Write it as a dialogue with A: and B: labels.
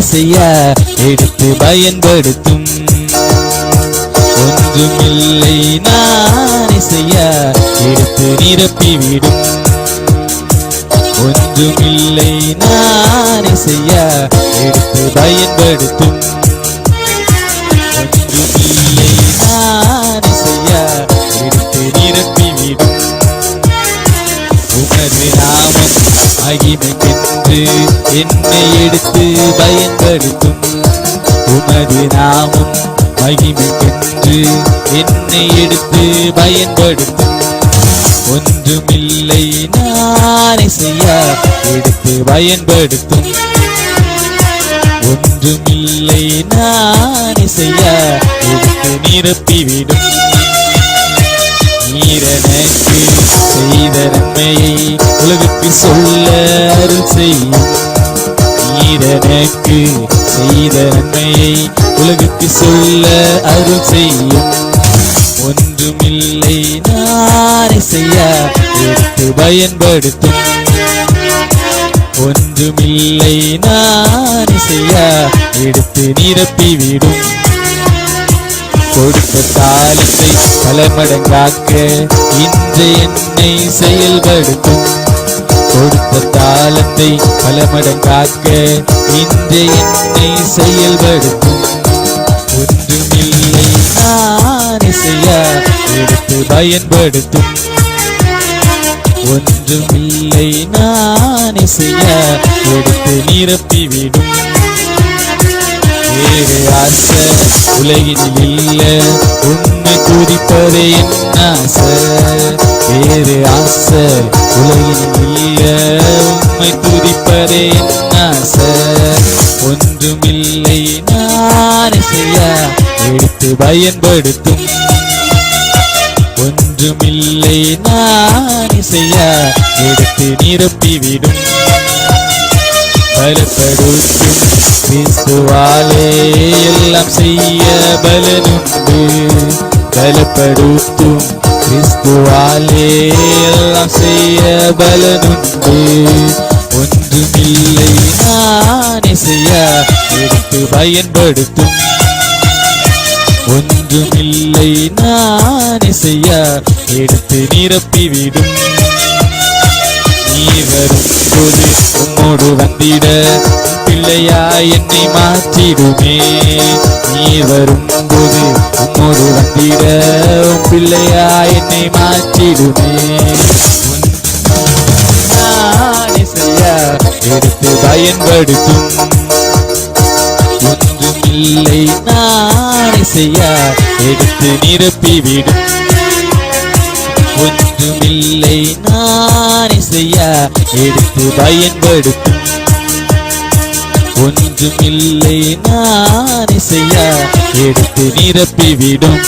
A: இசையா எடுத்து பயன்படுத்தும். ஒன்றுமில்லை நான் இசையா எடுத்து நிரப்பிவிடும். ஒன்றுமில்லை நான் இசையா எடுத்து பயன்படுத்தும். ஒன்றுமில்லை நான் இசையா எடுத்து நிரப்பிவிடும். உமது நாமம் மகிமைக்கென்று என்னை எடுத்து பயன்படுத்தும். உமது நாமம் மகிமைக்கென்று என்னை எடுத்து பயன்படுத்தும். ஒன்றுமில்லை நான் இசையா எடுத்து பயன்படுத்தும். ஒன்றுமில்லை நான் இசையா எடுத்து நிரப்பிவிடும். நீரெனக்கு செய்த நன்மையை உலகுக்கு சொல்ல அருள் செய்யும். நீரெனக்கு செய்த நன்மையை உலகுக்கு சொல்ல அருள் செய்யும். ஒன்றுமில்லை நான் இசையா எடுத்து பயன்படுத்தும். ஒன்றுமில்லை நான் இசையா எடுத்து நிரப்பிவிடும். கொடுத்த தாளத்தை பல மடங்காக்க இன்று என்னை செயல்படுத்தும். கொடுத்த தாளத்தை பல மடங்காக்க இன்று என்னை செயல்படுத்தும். ஒன்றுமில்லை நான் இசையா எடுத்து பயன்படுத்தும். ஒன்றுமில்லை நான் இசையா எடுத்து நிரப்பிவிடும். வேறு ஆசை உலகினில் இல்ல, உன்னை துதிப்பதே என் ஆசை. வேறு ஆசை உலகினில் இல்ல, உன்னை துதிப்பதே என் ஆசை. ஒன்றுமில்லை நான் இசையா எடுத்து பயன்படுத்தும். ஒன்றுமில்லை நான் இசையா எடுத்து நிரப்பிவிடும். பலப்படுத்தும் கிறிஸ்துவாலே எல்லாம் செய்ய பலனுண்டு. பலப்படுத்தும் கிறிஸ்துவாலே எல்லாம் செய்ய பலனுண்டு. ஒன்றுமில்லை நான் இசையா எடுத்து பயன்படுத்தும். ஒன்றுமில்லை நான் இசையா எடுத்து நிரப்பிவிடும். நீ வரும்போது உம்மோடு வந்திட பிள்ளையா என்னை மாற்றிடுமே. நீ வரும்போது உம்மோடு வந்திட பிள்ளையா என்னை மாற்றிடுமே. நான் இசையா எடுத்து பயன்படுத்தும். ஒன்றுமில்லை நான் இசையா எடுத்து நிரப்பிவிடும். ஒன்றுமில்லை நான் இசையா எடுத்து பயன்படுத்தும். ஒன்றுமில்லை நான் இசையா எடுத்து நிரப்பிவிடும்.